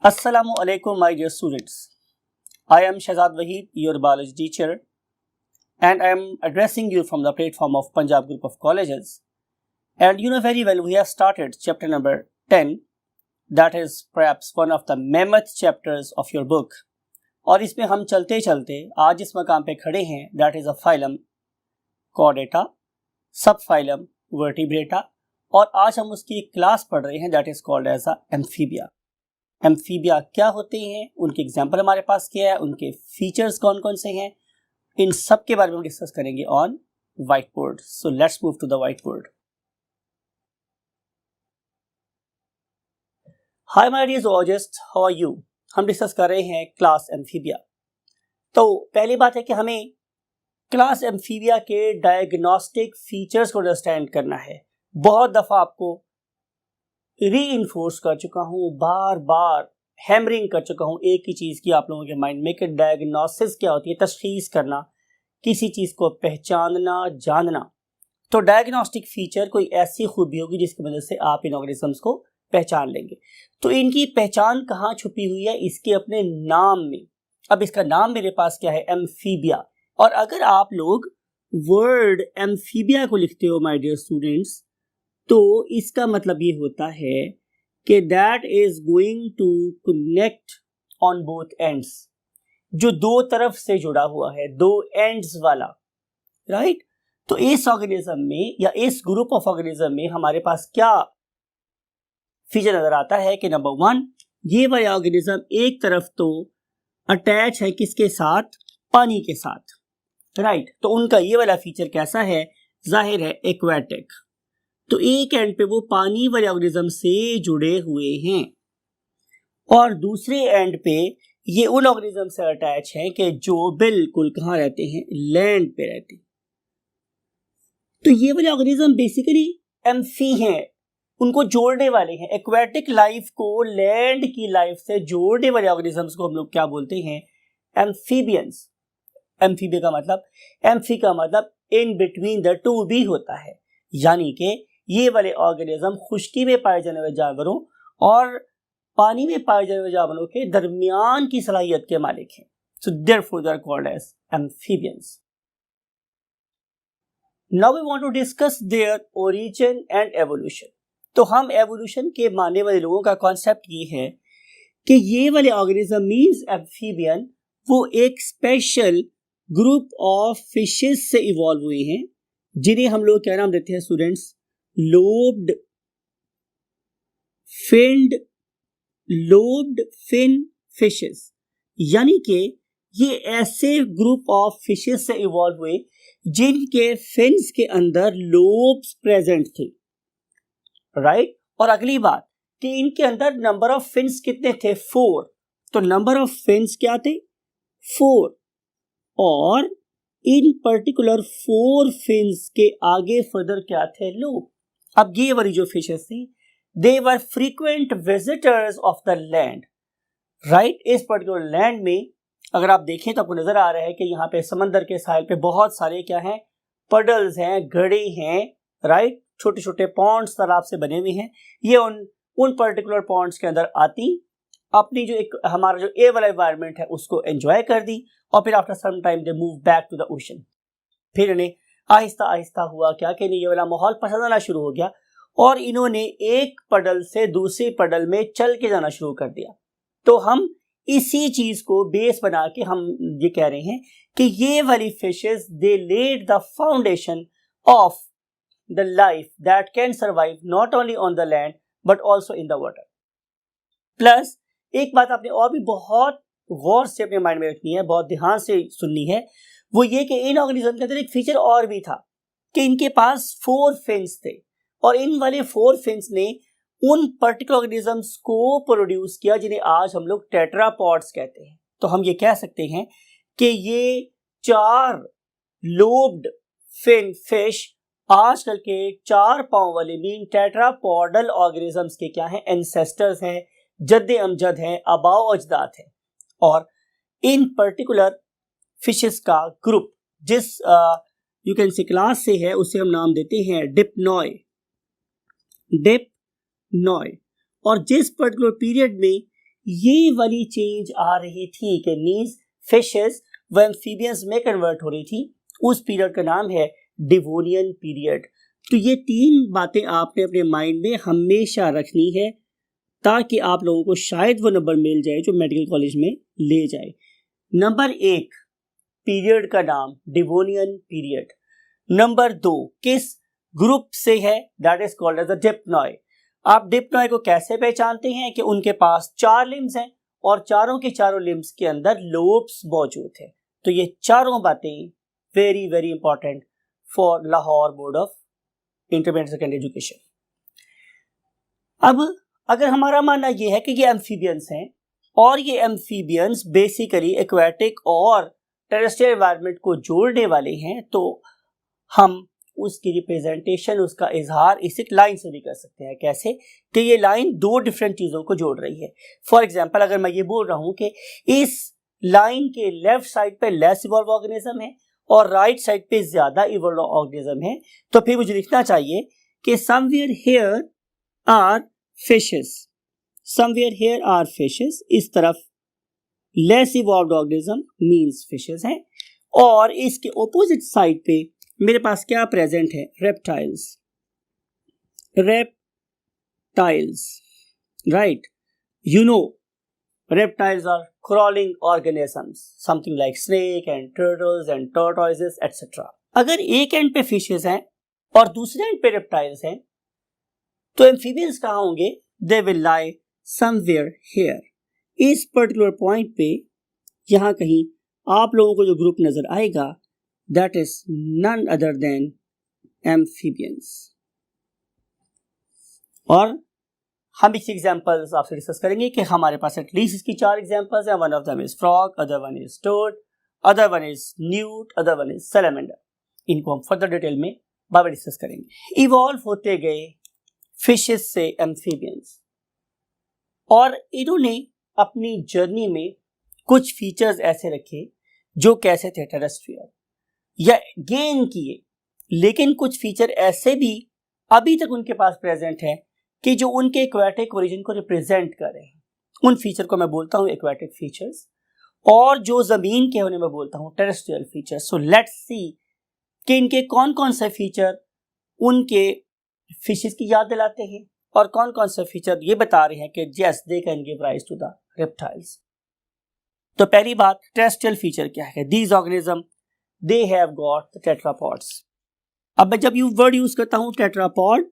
Assalamu alaikum, my dear students. I am Shahzad Wahid, your biology teacher, and I am addressing you from the platform of Punjab Group of Colleges. And you know very well, we have started chapter number 10, that is perhaps one of the mammoth chapters of your book. और इसमें हम चलते चलते आज इस मकाम पे खड़े हैं, that is a phylum Chordata, subphylum Vertebrata, और आज हम उसकी एक क्लास पढ़ रहे हैं, that is called as a Amphibia. Amphibia क्या होते हैं, उनके एग्जाम्पल हमारे पास क्या है, उनके फीचर्स कौन कौन से हैं, इन सब के बारे में हम डिस्कस करेंगे on white board. So let's move to the white board. Hi my dear zoologist, how are you. हम डिस्कस कर रहे हैं क्लास एम्फीबिया. तो पहली बात है कि हमें क्लास एम्फीबिया के डायग्नोस्टिक फीचर्स को अंडरस्टैंड करना है. बहुत दफ़ा आपको रीइंफोर्स कर चुका हूँ, बार बार हैमरिंग कर चुका हूँ एक ही चीज़ की आप लोगों के माइंड में कि डायग्नोसिस क्या होती है, तशखीस करना, किसी चीज़ को पहचानना, जानना. तो डायग्नोस्टिक फीचर कोई ऐसी खूबी होगी जिसकी वजह से आप इन ऑर्गेनिजम्स को पहचान लेंगे. तो इनकी पहचान कहाँ छुपी हुई है, इसके अपने नाम में. अब इसका नाम मेरे पास क्या है, एम्फीबिया. और अगर आप लोग वर्ड एम्फीबिया को लिखते हो माय डियर स्टूडेंट्स, तो इसका मतलब ये होता है कि that is going to connect on both ends, जो दो तरफ से जुड़ा हुआ है, दो एंड्स वाला, राइट. तो इस ऑर्गेनिज्म में या इस ग्रुप ऑफ ऑर्गेनिज्म में हमारे पास क्या फीचर नजर आता है कि नंबर वन, ये वाला ऑर्गेनिज्म एक तरफ तो अटैच है किसके साथ, पानी के साथ, राइट. तो उनका ये वाला फीचर कैसा है, जाहिर है एक्वाटिक. तो एक एंड पे वो पानी वाले ऑर्गेनिज्म से जुड़े हुए हैं और दूसरे एंड पे ये उन ऑर्गेनिज्म से अटैच हैं कि जो बिल्कुल कहाँ रहते हैं, लैंड पे रहते हैं. तो ये वाले ऑर्गेनिज्म बेसिकली एम्फी हैं, उनको जोड़ने वाले हैं. एक्वाटिक लाइफ को लैंड की लाइफ से जोड़ने वाले ऑर्गेनिजम्स को हम लोग क्या बोलते हैं, एम्फीबियंस. एम्फीबिया का मतलब, एम्फी का मतलब इन बिटवीन द टू भी होता है, यानी कि ये वाले ऑर्गेनिज्म खुश्की में पाए जाने वाले जानवरों और पानी में पाए जाने वाले जानवरों के दरमियान की सलाहियत के मालिक हैं. So therefore they are called as amphibians. Now we want to discuss their origin and evolution. तो हम एवोल्यूशन के मानने वाले लोगों का कॉन्सेप्ट ये है कि ये वाले ऑर्गेनिज्म मींस एम्फीबियन, वो एक स्पेशल ग्रुप ऑफ फिशेस से इवॉल्व हुए हैं, जिन्हें हम लोग क्या नाम देते हैं स्टूडेंट्स, लोब्ड फिन फिशेस. यानी कि ये ऐसे ग्रुप ऑफ फिशेस से इवॉल्व हुए जिनके फिन्स के अंदर लोब्स प्रेजेंट थे, राइट. और अगली बात कि इनके अंदर नंबर ऑफ फिन्स कितने थे, 4. तो नंबर ऑफ फिन्स क्या थे, 4. और इन पर्टिकुलर 4 फिन्स के आगे फर्दर क्या थे, लोब. अब ये वाली जो फिशेस थी, they were frequent visitors of the land, right. इस पर्टिकुलर लैंड में अगर आप देखें तो आपको नजर आ रहा है कि यहाँ पे समंदर के साहिल पे बहुत सारे क्या हैं, पडल्स हैं, गड़े हैं, राइट. छोटे छोटे पॉन्ड्स तालाब से बने हुए हैं. ये उन पर्टिकुलर पॉन्ड्स के अंदर आती, अपनी जो एक हमारा जो एयर वाला एनवायरनमेंट है उसको एंजॉय कर दी, और फिर after some time they move back to the ocean. फिर इन्हें आहिस्ता आहिस्ता हुआ क्या कि ये वाला माहौल पसंद आना शुरू हो गया और इन्होंने एक पडल से दूसरी पडल में चल के जाना शुरू कर दिया. तो हम इसी चीज को बेस बना के हम ये कह रहे हैं कि ये वाली fishes they laid the foundation of the life that can survive not only on the land but also in the water. Plus एक बात आपने और भी बहुत गौर से अपने माइंड में रखनी है, बहुत ध्यान से सुननी है, वो ये कि इन ऑर्गेनिज्म के अंदर एक फीचर और भी था कि इनके पास 4 फिन्स थे और इन वाले 4 फिन्स ने उन पर्टिकुलर ऑर्गेनिजम्स को प्रोड्यूस किया जिन्हें आज हम लोग टेट्रापॉड्स कहते हैं. तो हम ये कह सकते हैं कि ये 4 लोब्ड फिन फिश आजकल के 4 पांव वाले मीन टेट्रापॉडल ऑर्गेनिजम्स के क्या हैं, एंसेस्टर्स हैं, जद्दे अमजद हैं, आबाओ अजदाद हैं. और इन पर्टिकुलर फिशेस का ग्रुप जिस यू कैन से क्लास से है उसे हम नाम देते हैं डिप्नॉय. और जिस पर्टिकुलर पीरियड में ये वाली चेंज आ रही थी कि मीन्स फिशेस वो एम्फीबियंस में कन्वर्ट हो रही थी, उस पीरियड का नाम है डिवोनियन पीरियड। तो ये 3 बातें आपने अपने माइंड में हमेशा रखनी है ताकि आप लोगों को शायद वो नंबर मिल जाए जो मेडिकल कॉलेज में ले जाए। नंबर 1 पीरियड का नाम डिवोनियन पीरियड। नंबर 2 किस ग्रुप से है, that is called as the Dipnoi. आप डिप्नॉय को कैसे पहचानते हैं कि उनके पास 4 लिम्स हैं और चारों के चारों लिम्स के अंदर लोब्स मौजूद है। तो ये चारों बातें very very important for Lahore board of intermediate secondary education. अब अगर हमारा मानना यह है कि ये एम्फीबियंस हैं और ये एम्फीबियंस बेसिकली एक्वेटिक और टेरेस्ट्रियल एनवायरनमेंट को जोड़ने वाले हैं, तो हम उसकी रिप्रेजेंटेशन, उसका इजहार इस एक लाइन से भी कर सकते हैं। कैसे कि ये लाइन 2 डिफरेंट चीज़ों को जोड़ रही है। फॉर एग्जांपल अगर मैं ये बोल रहा हूँ कि इस लाइन के लेफ्ट साइड पे लेस इवॉल्व ऑर्गेनिज्म है और राइट साइड पे ज्यादा इवॉल्व ऑर्गेनिज्म है, तो फिर मुझे लिखना चाहिए कि somewhere here are fishes, somewhere here are fishes, इस तरफ less evolve organism means fishes हैं, और इसके ऑपोजिट साइड पे मेरे पास क्या प्रेजेंट है, reptiles, reptiles, right. You know reptiles are crawling organisms, something like snake and turtles and tortoises etc. अगर एक एंड पे फिशेस हैं और दूसरे एंड पे रेप्टाइल्स हैं, तो एम्फीबियंस कहाँ होंगे, they will lie somewhere here। इस पर्टिकुलर पॉइंट पे यहाँ कहीं आप लोगों को जो ग्रुप नजर आएगा, that is none other than amphibians। और हम इस एग्जाम्पल्स आपसे डिस्कस करेंगे कि हमारे पास एटलीस्ट इसकी 4 एग्जाम्पल्स हैं। One of them is frog, other one is toad, other one is newt, other one is salamander. इनको हम फर्दर डिटेल में बाद में डिस्कस करेंगे। इवॉल्व होते गए फिशेस से एम्फीबियंस, और इन्होंने अपनी जर्नी में कुछ फीचर्स ऐसे रखे जो कैसे थे टेरेस्ट्रियल या गेन किए, लेकिन कुछ फीचर ऐसे भी अभी तक उनके पास प्रेजेंट है कि जो उनके एक्वेटिक ओरिजिन को रिप्रेजेंट कर रहे हैं। उन फीचर को मैं बोलता हूं एक्वेटिक फीचर्स, और जो जमीन के उन्हें मैं बोलता हूं terrestrial features. So let's see कि इनके कौन कौन से फीचर उनके फिशेस की याद दिलाते हैं और कौन कौन से फीचर ये बता रहे हैं कि yes they can give rise to the reptiles. तो पहली बात, टेरेस्ट्रियल फीचर क्या है, these organism they have got the tetrapods. अब मैं जब वर्ड यूज करता हूं टेट्रापॉड,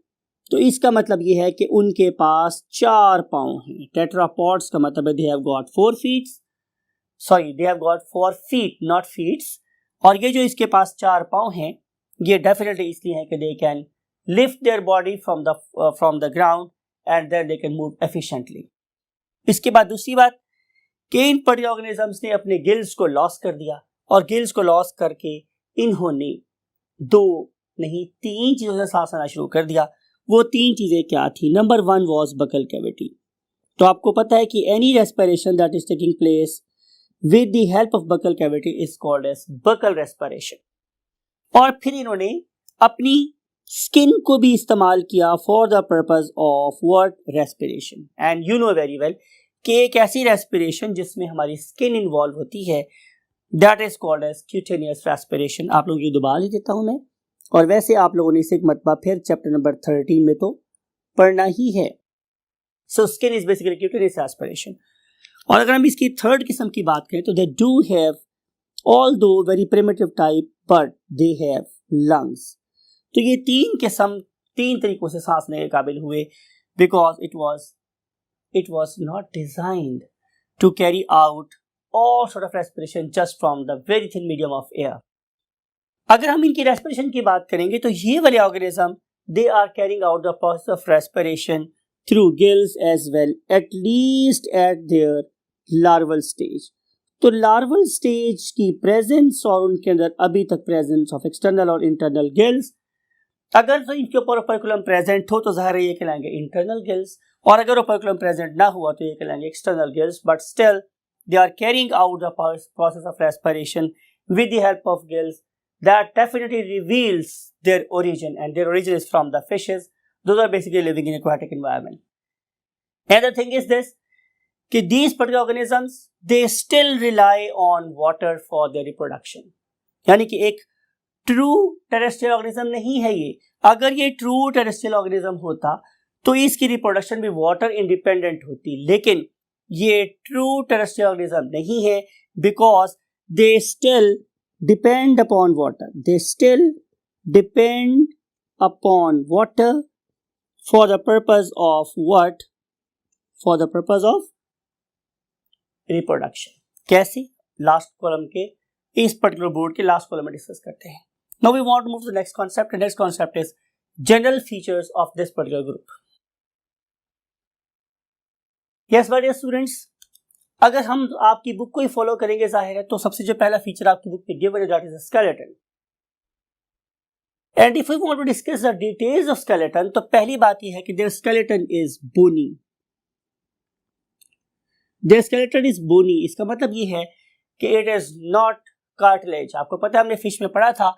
तो इसका मतलब ये है कि उनके पास 4 पांव हैं। टेट्रापॉड्स का मतलब है they have got 4 feet, sorry they have got 4 feet not feets. और ये जो इसके पास 4 पांव हैं, ये डेफिनेटली इसलिए है कि they can lift their body from the ground and then they can move efficiently. इसके बाद दूसरी बात कि इन पर्टिकुलर ऑर्गेनिजम्स ने अपने गिल्स को लॉस कर दिया, और गिल्स को लॉस करके इन्होंने 2 नहीं 3 चीजों से सांस लेना शुरू कर दिया। वो 3 चीजें क्या थी, नंबर 1 वॉज बकल कैविटी। तो आपको पता है कि any respiration that is taking place with the help of buccal cavity is called as buccal respiration. और फिर इन्होंने अपनी स्किन को भी इस्तेमाल किया for the purpose of what, respiration. And you know very well कि एक ऐसी रेस्पिरेशन जिसमें हमारी स्किन इन्वॉल्व होती है, that is called as cutaneous respiration. आप लोगों की दोबारा लिख देता हूं मैं, और वैसे आप लोगों ने इसे एक मरतबा फिर चैप्टर नंबर 13 में तो पढ़ना ही है। So skin is basically cutaneous respiration. और अगर हम इसकी थर्ड किस्म की बात करें तो they do have although very primitive type but they have lungs. तो ये 3 किस्म 3 तरीकों से सांस लेने के काबिल हुए, because it was not designed to carry out all sort of respiration just from the very thin medium of air. अगर हम इनकी रेस्पिरेशन की बात करेंगे तो ये वाले organism they are carrying out the process of respiration through gills as well, at least at their larval stage. तो लार्वल स्टेज की प्रेजेंस और उनके अंदर अभी तक प्रेजेंस ऑफ एक्सटर्नल और इंटरनल गिल्स, अगर तो इनके ऊपर ओपर्कुलम प्रेजेंट हो तो ज़ाहिर है ये कहलाएंगे इंटरनल गिल्स, और अगर ओपर्कुलम प्रेजेंट ना हुआ तो ये कहलाएंगे external gills. But still they are carrying out the process of respiration with the help of gills that definitely reveals their origin, and their origin is from the fishes. Those are basically living in aquatic environment. Another thing is this कि these particular organisms they still rely on water for their reproduction. यानी कि एक true terrestrial organism नहीं है ये. अगर ये true terrestrial organism होता तो इसकी रिप्रोडक्शन भी वाटर इंडिपेंडेंट होती, लेकिन ये ट्रू टेरेस्ट्रियल ऑर्गेनिज्म नहीं है because they still depend upon water. They still depend upon water for the purpose of what? For the purpose of reproduction. कैसे? लास्ट कॉलम के इस पर्टिकुलर बोर्ड के लास्ट कॉलम में डिस्कस करते हैं. Now we want to move to the next concept. The next concept is general features of this particular group. Yes, my dear students, अगर हम आपकी बुक को ही फॉलो करेंगे जाहिर है तो सबसे जो पहला फीचर आपकी बुक में गिवन है that is skeleton. And if we want to discuss the details of skeleton, तो पहली बात यह है कि their skeleton is bony. Their skeleton is bony. इसका मतलब ये है कि it is not cartilage. आपको पता है हमने फिश में पढ़ा था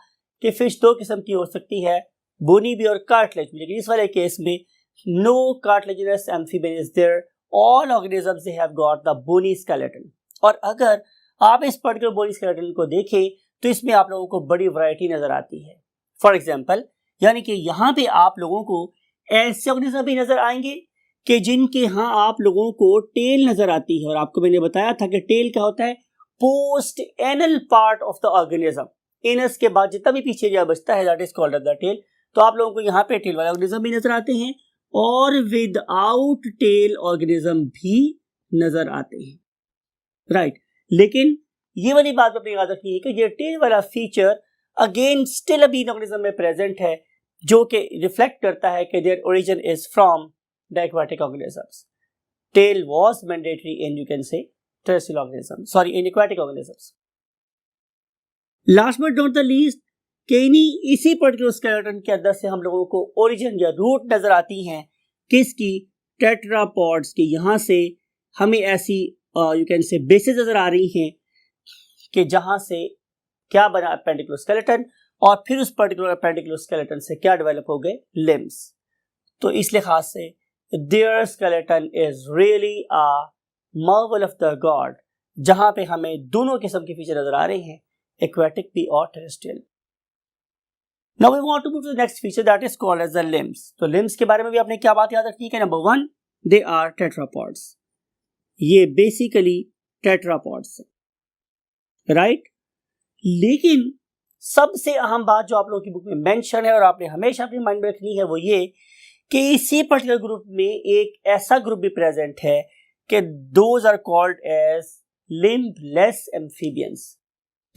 कि फिश दो किस्म की हो सकती है, bony भी और cartilage भी, लेकिन इस वाले केस में no cartilaginous amphibian is there. All organisms they have got the bony skeleton. और अगर आप इस पर्टिकुलर bony skeleton को देखें तो इसमें आप लोगों को बड़ी वैरायटी नजर आती है. फॉर एग्जाम्पल, यानी कि यहाँ पे आप लोगों को ऐसे ऑर्गेनिज्म भी नजर आएंगे कि जिनके यहाँ आप लोगों को टेल नजर आती है. और आपको मैंने बताया था कि टेल क्या होता है? Post anal part of the organism. Anus के बाद जितना भी पीछे एरिया बचता है that is called the tail. तो आप लोगों को यहाँ पे टेल वाले ऑर्गेनिज्म भी नजर आते हैं और विदाउट टेल ऑर्गेनिज्म भी नजर आते हैं. राइट. लेकिन ये वाली बात अपनी याद रखनी है कि ये टेल वाला फीचर अगेन स्टिल अभी ऑर्गेनिज्म में प्रेजेंट है, जो कि रिफ्लेक्ट करता है कि their origin is from the aquatic organisms. Tail was mandatory in you can say terrestrial organism, sorry in aquatic organisms. Last but not the least, इसी particular skeleton के अंदर से हम लोगों को ओरिजिन या रूट नजर आती हैं किसकी? टेट्रापॉड्स की. यहां से हमें ऐसी यू कैन से बेसिस नजर आ रही हैं कि जहां से क्या बना? Appendicular skeleton. और फिर उस पर्टिकुलर अपेंडिकुलर स्केलेटन से क्या डेवलप हो गए? लिम्स. तो इस लिहाज से their skeleton is really a marvel of the god, जहां पे हमें दोनों किस्म के फीचर नजर आ रहे हैं, एक्वाटिक भी और terrestrial. Now we want to move to the next feature that is called as the limbs. तो लिम्स के बारे में भी आपने क्या बात याद रखनी है? Number 1, they are tetrapods. ये बेसिकली टेट्रापॉड्स है, राइट. लेकिन सबसे अहम बात जो आप लोगों की बुक में मेंशन है और आपने हमेशा अपने माइंड में रखनी है वो ये कि इसी पर्टिकुलर ग्रुप में एक ऐसा ग्रुप भी प्रेजेंट है कि those are called as limbless amphibians.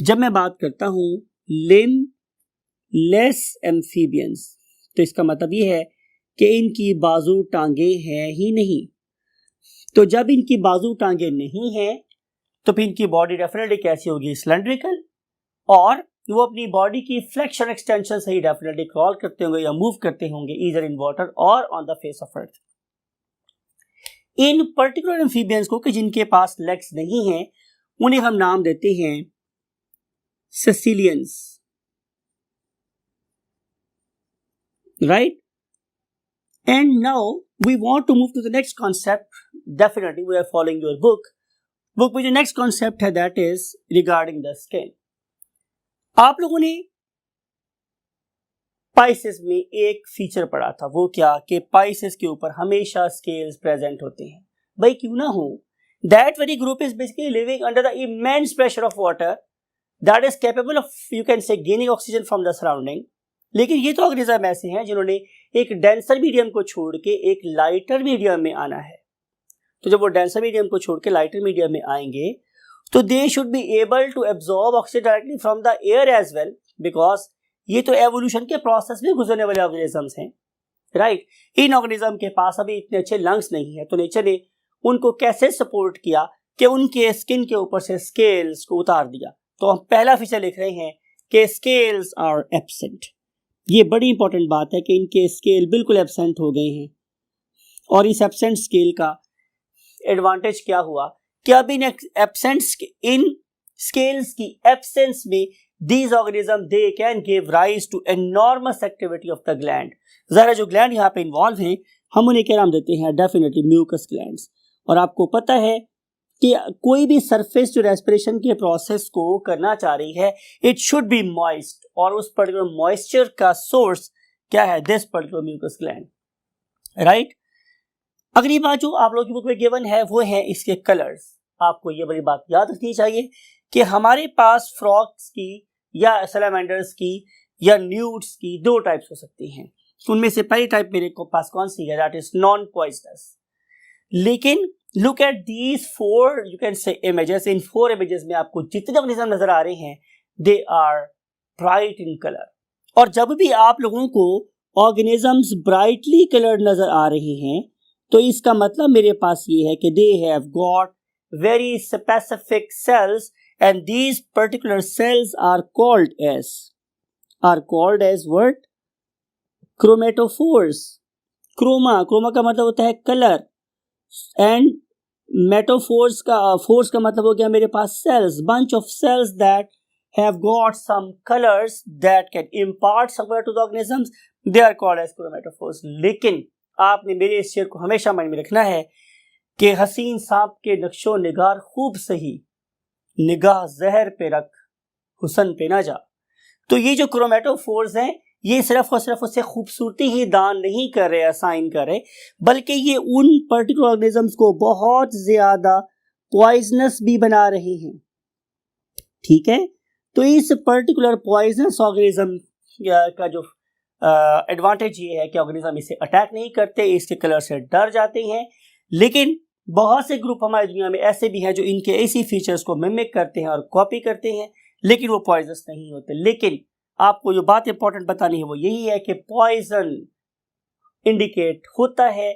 जब मैं बात करता हूं लिम्बलेस एम्फीबियंस तो इसका मतलब ये है कि इनकी बाजू टांगे हैं ही नहीं. तो जब इनकी बाजू टांगे नहीं है तो फिर इनकी बॉडी डेफिनेटली कैसी होगी? सिलेंड्रिकल. और वो अपनी बॉडी की फ्लेक्शन एक्सटेंशन से ही डेफिनेटली क्रॉल करते होंगे या मूव करते होंगे ईदर इन वाटर और on the face of earth. In particular amphibians को कि जिनके पास लेग्स नहीं हैं उन्हें हम नाम देते हैं caecilians, right. And now we want to move to the next concept. Definitely we are following your book में जो नेक्स्ट कॉन्सेप्ट है that is regarding the skin. आप लोगों ने पाइसेस में एक फीचर पढ़ा था, वो क्या कि पाइसेस के ऊपर हमेशा स्केल्स प्रेजेंट होते हैं. भाई क्यों ना हो? That very group is basically living under the immense pressure of water that is capable of you can से gaining oxygen from the surrounding. लेकिन ये तो ऑर्गेनिज्म ऐसे हैं जिन्होंने एक डेंसर मीडियम को छोड़ के एक लाइटर मीडियम में आना है. तो जब वो डेंसर मीडियम को छोड़ के लाइटर मीडियम में आएंगे तो they should be able to absorb oxygen directly from the air as well, because ये तो एवोल्यूशन के प्रोसेस में गुजरने वाले ऑर्गेनिजम्स हैं, राइट. इन ऑर्गेनिज्म के पास अभी इतने अच्छे लंग्स नहीं है, तो नेचर ने उनको कैसे सपोर्ट किया कि उनके स्किन के ऊपर से स्केल्स को उतार दिया. तो हम पहला फीचर लिख रहे हैं कि स्केल्स आर एब्सेंट. ये बड़ी इंपॉर्टेंट बात है कि इनके स्केल बिल्कुल एब्सेंट हो गए हैं. और इस एब्सेंट स्केल का एडवांटेज क्या हुआ कि अब इन स्केल्स की एब्सेंस में these organisms they can give rise to enormous activity of the gland. जरा जो ग्लैंड यहाँ पे इन्वॉल्व हैं हम उन्हें क्या नाम देते हैं? Definitely mucus glands. और आपको पता है कि कोई भी सरफेस जो रेस्पिरेशन के प्रोसेस को करना चाह रही है, इट शुड बी मॉइस्ट, और उस पर्टिकुलर मॉइस्चर का सोर्स क्या है? This particular mucus gland, right. अगली बात जो आप लोगों की बुक में गिवन है वो है इसके कलर्स। आपको ये बड़ी बात याद रखनी चाहिए कि हमारे पास फ्रॉग्स की या सैलामेंडर्स की या न्यूट्स की दो टाइप्स हो सकती हैं। उनमें से पहली टाइप मेरे को पास कौन सी है? That is non poisonous. लेकिन look at these four, you can say images, in four images में आपको जितने ऑर्गेनिज्म नजर आ रहे हैं they are bright in colour. और जब भी आप लोगों को ऑर्गेनिजम्स ब्राइटली कलर्ड नजर आ रहे हैं तो इसका मतलब मेरे पास ये है कि they have got very specific cells and these particular cells are called as what? Chromatophores. Chroma का मतलब होता है कलर, एंड मेटोफोर्स का फोर्स का मतलब हो गया मेरे पास cells, bunch of cells that have got some colors that can impart some color to the organisms, they are called as chromatophores। लेकिन आपने मेरे इस शेर को हमेशा मन में रखना है कि हसीन सांप के नक्शो निगार खूब सही, निगाह जहर पे रख हुसन पे ना जा। तो ये जो क्रोमेटोफोर्स हैं ये सिर्फ और सिर्फ उससे खूबसूरती ही दान नहीं कर रहे, असाइन कर रहे, बल्कि ये उन पर्टिकुलर ऑर्गेनिजम्स को बहुत ज्यादा पॉइजनस भी बना रहे हैं, ठीक है। तो इस पर्टिकुलर पॉइजनस ऑर्गेनिज्म का जो एडवांटेज ये है कि ऑर्गेनिज्म इसे अटैक नहीं करते, इसके कलर से डर जाते हैं। लेकिन बहुत से ग्रुप हमारी दुनिया में ऐसे भी हैं जो इनके इसी फीचर्स को मिमिक करते हैं और कॉपी करते हैं, लेकिन वो पॉइजनस नहीं होते। लेकिन आपको जो बात इंपॉर्टेंट बतानी है वो यही है कि पॉइजन इंडिकेट होता है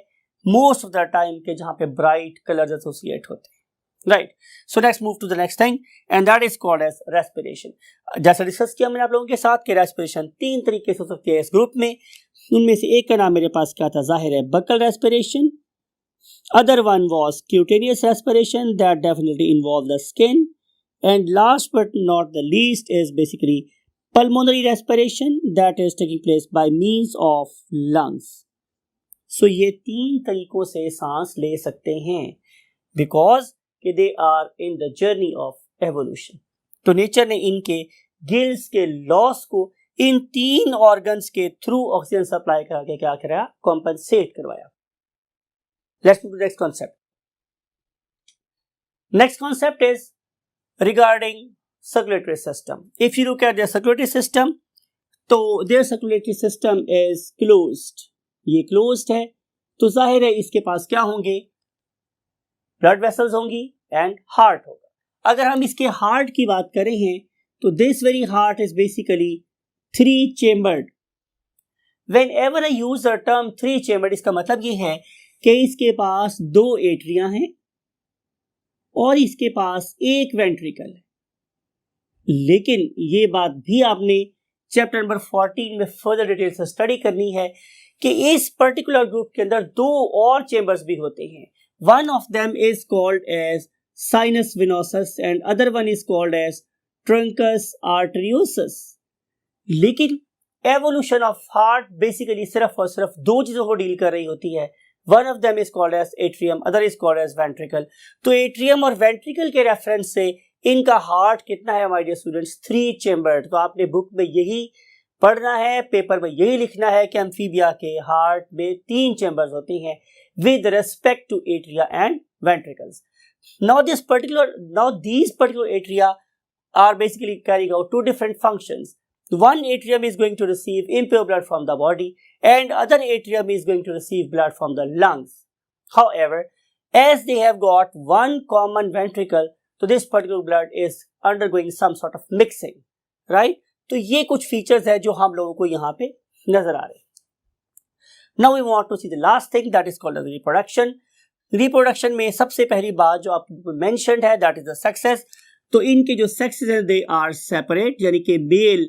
मोस्ट ऑफ द टाइम के जहां पे ब्राइट कलर्स एसोसिएट होते हैं, right. So next move to the next thing and that is called as respiration. जैसा डिस्कस किया मैंने आप लोगों के साथ कि रेस्पिरेशन तीन तरीके से हो सकती है इस ग्रुप में। उनमें से एक का नाम मेरे पास क्या था? जाहिर है buccal respiration. Other one was cutaneous respiration that definitely involve the skin, and last but not the least is basically pulmonary respiration that is taking place by means of lungs। सो ये तीन तरीकों से सांस ले सकते हैं बिकॉज कि they are in the journey of evolution. तो नेचर ने इनके गिल्स के लॉस को इन तीन ऑर्गन्स के थ्रू ऑक्सीजन सप्लाई करके क्या कराया? कॉम्पनसेट करवाया। Let's move to the next concept. Next concept is regarding circulatory system। If you look at their circulatory system, तो their circulatory system is closed। ये closed है तो जाहिर है इसके पास क्या होंगे? ब्लड वेसल्स होंगी एंड हार्ट होगा। अगर हम इसके हार्ट की बात करें हैं तो this very heart is basically 3 chambered. Whenever I use the term 3 chambered, इसका मतलब ये है कि इसके पास 2 एट्रिया हैं और इसके पास एक वेंट्रिकल है। लेकिन ये बात भी आपने चैप्टर नंबर 14 में फर्दर डिटेल से स्टडी करनी है कि इस पर्टिकुलर ग्रुप के अंदर 2 और चेंबर्स भी होते हैं। One of them is called as sinus venosus and other one is called as truncus arteriosus. लेकिन एवोल्यूशन ऑफ हार्ट बेसिकली सिर्फ और सिर्फ 2 चीजों को डील कर रही होती है। One of them is called as atrium, other is called as ventricle. तो एट्रियम और वेंट्रिकल के रेफरेंस से इनका हार्ट कितना है माय डियर स्टूडेंट्स? 3 चेम्बर्ड। तो आपने बुक में यही पढ़ना है, पेपर में यही लिखना है कि एम्फीबिया के हार्ट में 3 चेम्बर्स होते हैं with respect to atria and ventricles. Now these particular atria are basically carrying out 2 different functions. One atrium is going to receive impure blood from the body and other atrium is going to receive blood from the lungs. However, as they have got one common ventricle, तो this particular blood is undergoing some sort of mixing, right. तो ये कुछ features है जो हम लोगों को यहाँ पे नजर आ रहे हैं। Now we want to see the last thing that is called reproduction. Reproduction में सबसे पहली बात जो आपको मेंशन्ड है दैट इज द सेक्सेस। तो इनके जो सेक्सेस है दे आर सेपरेट, यानी कि मेल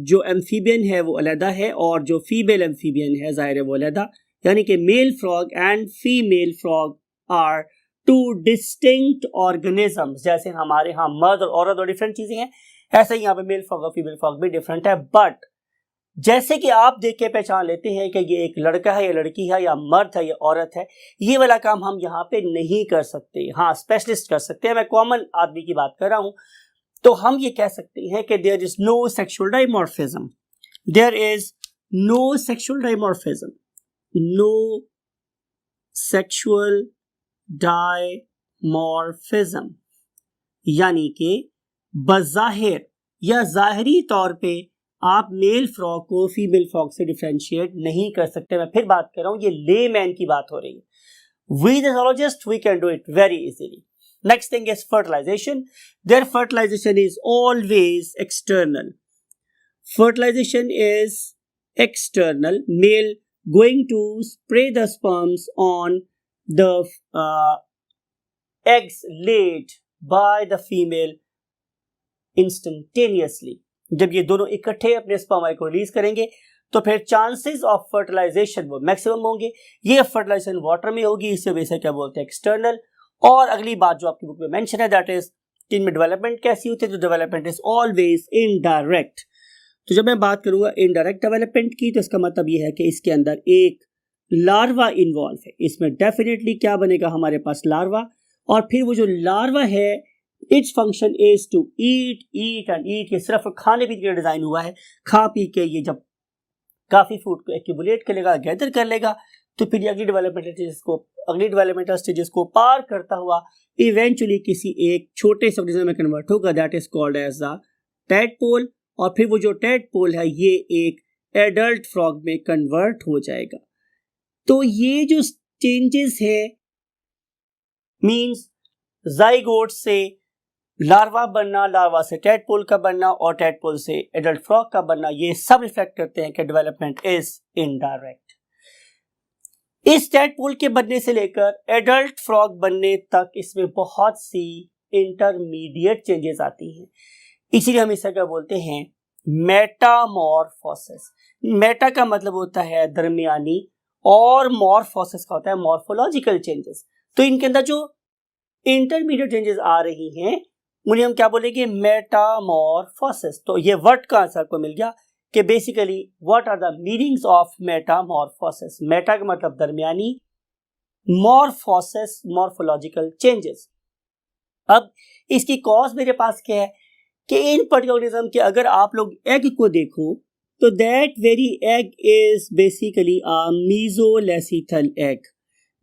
जो एम्फीबियन है वो अलग है और जो फीमेल एम्फीबियन है जाहिर है वो अलग, यानी कि male frog and female frog are 2 distinct organisms. जैसे हमारे यहाँ मर्द और औरत और डिफरेंट चीजें हैं, ऐसे ही यहाँ पे मेल फ्रॉग और फीमेल फ्रॉग भी डिफरेंट है, बट जैसे कि आप देख के पहचान लेते हैं कि ये एक लड़का है या लड़की है या मर्द है या औरत है, ये वाला काम हम यहाँ पे नहीं कर सकते। हाँ, स्पेशलिस्ट कर सकते हैं, मैं कॉमन आदमी की बात कर रहा हूँ। तो हम ये कह सकते हैं कि there is no sexual dimorphism, there is no sexual dimorphism, no sexual dimorphism, यानी कि बज़ाहिर या ज़ाहरी तौर पे आप मेल फ्रॉग को फीमेल फ्रॉग से डिफरेंशिएट नहीं कर सकते। मैं फिर बात कर रहा हूँ, ये लेमैन की बात हो रही है। We the zoologist we can do it very easily. Next thing is fertilization. Their fertilization is always external. Fertilization is external. Male going to spray the sperms on the eggs laid by the female instantaneously. जब ये दोनों इकट्ठे अपने sperm को release करेंगे तो फिर chances of fertilisation वो मैक्सिमम होंगे। ये फर्टिलाइजेशन वाटर में होगी, इसे वैसे क्या बोलते हैं, एक्सटर्नल। और अगली बात जो आपकी बुक में मेंशन है, दैट इज इनमें डेवलपमेंट कैसी होती है, तो डेवलपमेंट इज ऑलवेज इनडायरेक्ट। तो जब मैं बात करूंगा इनडायरेक्ट डेवलपमेंट की, तो इसका मतलब ये है कि इसके अंदर एक लार्वा इन्वॉल्व है। इसमें डेफिनेटली क्या बनेगा, हमारे पास लार्वा, और फिर वो जो लार्वा है its function is to eat and eat. ये सिर्फ खाने पीने के लिए डिजाइन हुआ है। खा पी के ये जब काफी फूड को एक्यूमुलेट कर लेगा, गैदर कर लेगा, तो फिर अगली डेवलपमेंटल स्टेजेस को पार करता हुआ इवेंचुअली किसी एक छोटे से ऑर्गेनिज्म में कन्वर्ट होगा, that is called as the tadpole. और फिर वो जो टैडपोल है ये एक एडल्ट फ्रॉग में कन्वर्ट हो जाएगा। तो ये जो चेंजेस है मींस जाइगोट से लार्वा बनना, लार्वा से टैडपोल का बनना और टैडपोल से एडल्ट फ्रॉग का बनना, ये सब रिफ्लेक्ट करते हैं कि डेवलपमेंट इज इनडायरेक्ट। इस टैडपोल के बनने से लेकर एडल्ट फ्रॉग बनने तक इसमें बहुत सी इंटरमीडिएट चेंजेस आती हैं, इसीलिए हम इसे क्या बोलते हैं, मेटामॉर्फोसिस। मेटा का मतलब होता है दरमियानी और मॉर्फोसिस का होता है मॉर्फोलॉजिकल चेंजेस। तो इनके अंदर जो इंटरमीडिएट चेंजेस आ रही हैं उन्हें हम क्या बोलेंगे, मेटामॉर्फोसिस। तो ये वर्ड का आंसर को मिल गया कि basically what are the meanings of metamorphosis. Meta का मतलब दरमियानी, मॉर्फोसिस मॉर्फोलॉजिकल चेंजेस। अब इसकी कॉज मेरे पास क्या है कि इन पर्टिकुलर ऑर्गेनिज्म के अगर आप लोग एग को देखो तो that very egg is basically a mesolecithal egg.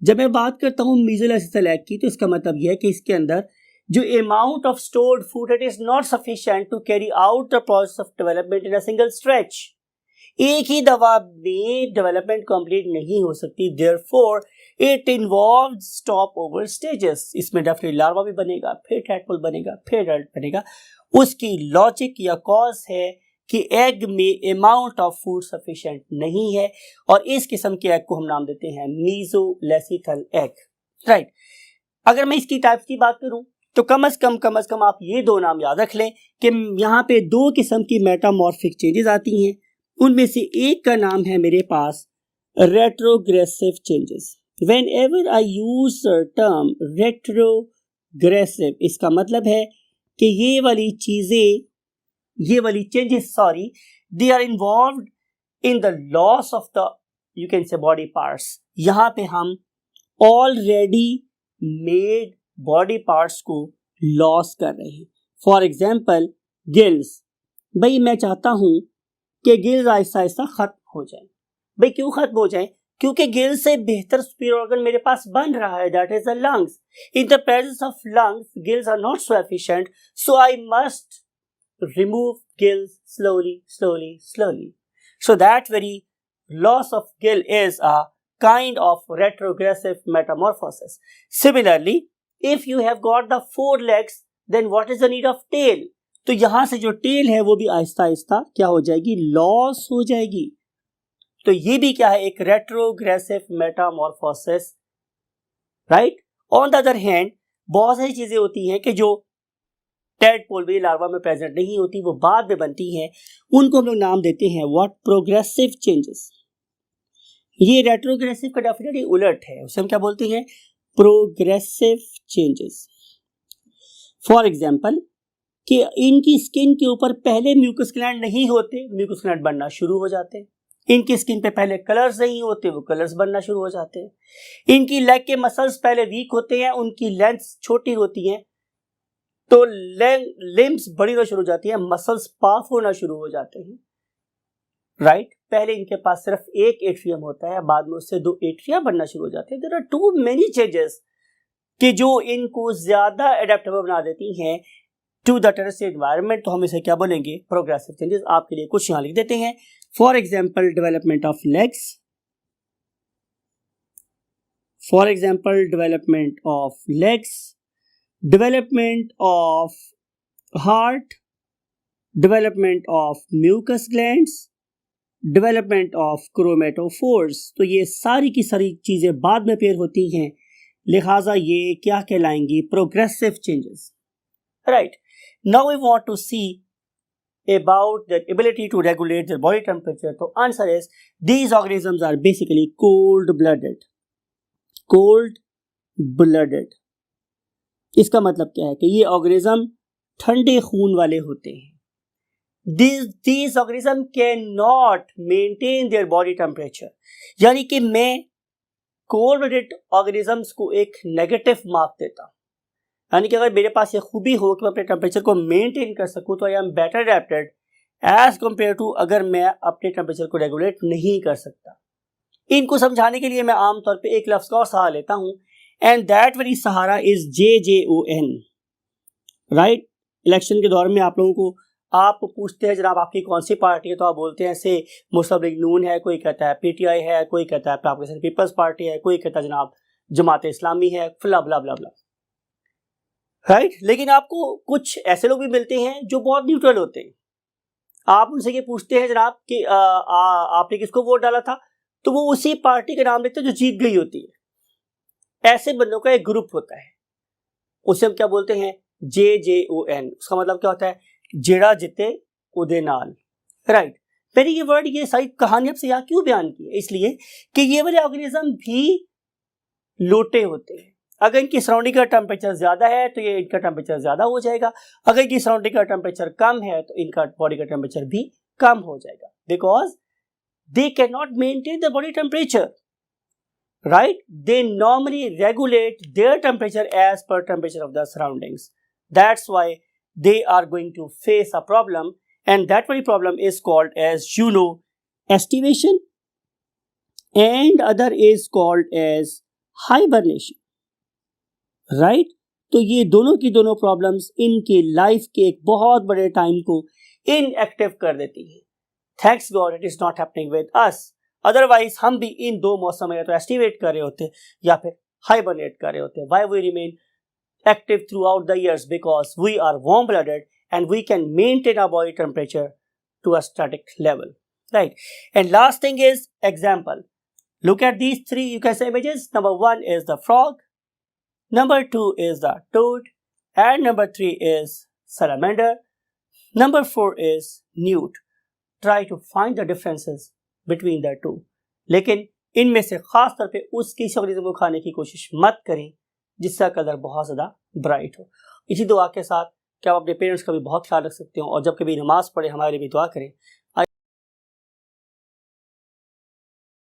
जब मैं बात करता हूँ मीजोलेसिथल एग की, तो इसका मतलब यह है कि इसके अंदर जो amount of stored food it is not sufficient to carry out the process of development in a single stretch. एक ही दवा में डेवलपमेंट कंप्लीट नहीं हो सकती, therefore it involves stop over stages. इसमें डेफिनेटली लार्वा भी बनेगा, फिर टैडपोल बनेगा, फिर एडल्ट बनेगा। उसकी लॉजिक या कॉज है कि एग में अमाउंट ऑफ फूड सफिशिएंट नहीं है, और इस किस्म के एग को हम नाम देते हैं मीजोलेसिथल एग, राइट। अगर मैं इसकी टाइप्स की बात करूं तो कम से कम आप ये दो नाम याद रख लें कि यहाँ पे दो किस्म की मेटामॉर्फिक चेंजेस आती हैं। उनमें से एक का नाम है मेरे पास retrogressive changes. Whenever I use the term retrogressive, इसका मतलब है कि ये वाली changes they are involved in the loss of the, you can say, body parts। यहाँ पे हम already made body parts को लॉस कर रहे हैं। फॉर एग्जाम्पल गिल्स, भाई मैं चाहता हूं कि गिल्स आहिस्ता आहिस्ता खत्म हो जाए। भाई क्यों खत्म हो जाए, क्योंकि गिल से बेहतर सुपीरियर ऑर्गन मेरे पास बन रहा है, that is the lungs. In the presence of lungs gills are not so efficient, so I must remove gills slowly. So that very loss of gill is a kind of retrogressive metamorphosis. Similarly, if you have got the 4 legs, then what is the need of tail? तो यहां से जो tell है वो भी आहिस्ता आहिस्ता क्या हो जाएगी, लॉस हो जाएगी। तो ये भी क्या है, एक retrogressive Metamorphosis, right. On the other hand बहुत सारी चीजें होती हैं कि जो टैडपोल भी लार्वा में प्रेजेंट नहीं होती, वो बाद में बनती हैं, उनको हम लोग नाम देते हैं व्हाट, प्रोग्रेसिव चेंजेस। ये रेट्रोग्रेसिव का डेफिनेटली उलट है, उसे हम क्या बोलते हैं, प्रोग्रेसिव चेंजेस। फॉर एग्जांपल कि इनकी स्किन के ऊपर पहले म्यूकस ग्लैंड नहीं होते, म्यूकस ग्लैंड बनना शुरू हो जाते हैं। इनकी स्किन पे पहले कलर्स नहीं होते, वो कलर्स बनना शुरू हो जाते हैं। इनकी लेग के मसल्स पहले वीक होते हैं, उनकी लेंथ छोटी होती है, तो लिम्स बड़ी होना शुरू हो जाती है, मसल्स पाफ होना शुरू हो जाते हैं, राइट। पहले इनके पास सिर्फ एक एट्रियम होता है, बाद में उससे 2 एट्रिया बनना शुरू हो जाते हैं। There are too many changes कि जो इनको ज्यादा एडेप्टेबल बना देती हैं टू द टेरेस्ट्रियल एनवायरनमेंट। तो हम इसे क्या बोलेंगे? Progressive changes. आपके लिए कुछ यहाँ लिख देते हैं। For example development of legs, for example development of legs, development of heart, development of mucus glands, development of chromatophores. तो ये सारी की सारी चीजें बाद में पेयर होती हैं, लिहाजा ये क्या कहलाएंगी? Progressive changes, right. Now we want to see about their ability to regulate their body temperature. तो answer is these organisms are basically cold-blooded. Cold-blooded. इसका मतलब क्या है कि ये ऑर्गेनिज्म ठंडे खून वाले होते हैं। These organisms cannot maintain their body temperature. यानी कि मैं cold-blooded organisms को एक नेगेटिव मार्क देता हूँ, यानी कि अगर मेरे पास ये खूबी हो कि मैं अपने टेम्परेचर को मेंटेन कर सकूं, तो I am better adapted as compare to अगर मैं अपने टेम्परेचर को रेगुलेट नहीं कर सकता। इनको समझाने के लिए मैं आमतौर पे एक लफ्ज़ का और सहारा लेता हूं, and that very Sahara is JJON, right. Election के दौर में आप लोगों को आप पूछते हैं जनाब आपकी कौन सी पार्टी है, तो आप बोलते हैं से मुस्लिम लीग नून है, कोई कहता है PTI है, कोई कहता है पाकिस्तान पीपल्स पार्टी है, कोई कहता है जनाब जमात इस्लामी है, फिला बला बला बला, राइट। लेकिन आपको कुछ ऐसे लोग भी मिलते हैं जो बहुत न्यूट्रल होते हैं। आप उनसे ये पूछते हैं जनाब कि आपने किसको वोट डाला था, तो वो उसी पार्टी का नाम लेते हैं जो जीत गई होती है। ऐसे बंदों का एक ग्रुप होता है, उसे हम क्या बोलते हैं? JJON। उसका मतलब क्या होता है? जेड़ा जिते उदे नाल, राइट। मैंने ये वर्ड, ये सारी कहानी आपसे यहाँ क्यों बयान की है? इसलिए कि ये वाले ऑर्गेनिज्म भी लोटे होते हैं। अगर इनकी सराउंडिंग का टेम्परेचर ज्यादा है तो ये इनका टेम्परेचर ज्यादा हो जाएगा, अगर इनकी सराउंडिंग का टेम्परेचर कम है तो इनका बॉडी का टेम्परेचर भी कम हो जाएगा, because they can not maintain the body temperature, right. They normally regulate their temperature as per temperature of the surroundings. That's why they are going to face a problem, and that very problem is called as estivation, and other is called as hibernation, right? तो ये दोनों की दोनों problems इनके life के एक बहुत बड़े टाइम को इनएक्टिव कर देती है। Thanks God it is not happening with us, otherwise हम भी इन दो मौसम में या तो एस्टिवेट कर रहे होते या फिर हाइबरनेट कर रहे होते। Why we remain active throughout the years? Because we are warm blooded and we can maintain our body temperature to a static level, right? And last thing is example. Look at these three, you can say, images. Number 1 is the frog, number 2 is the toad, and number 3 is salamander, number 4 is newt. Try to find the differences between the two. लेकिन इनमें से खास तौर पे उस किसी organism को खाने की कोशिश मत करें जिसका कलर बहुत ज़्यादा ब्राइट हो। इसी दुआ के साथ क्या आप अपने पेरेंट्स का भी बहुत ख्याल रख सकते हो, और जब कभी नमाज पढ़े हमारे लिए भी दुआ करें।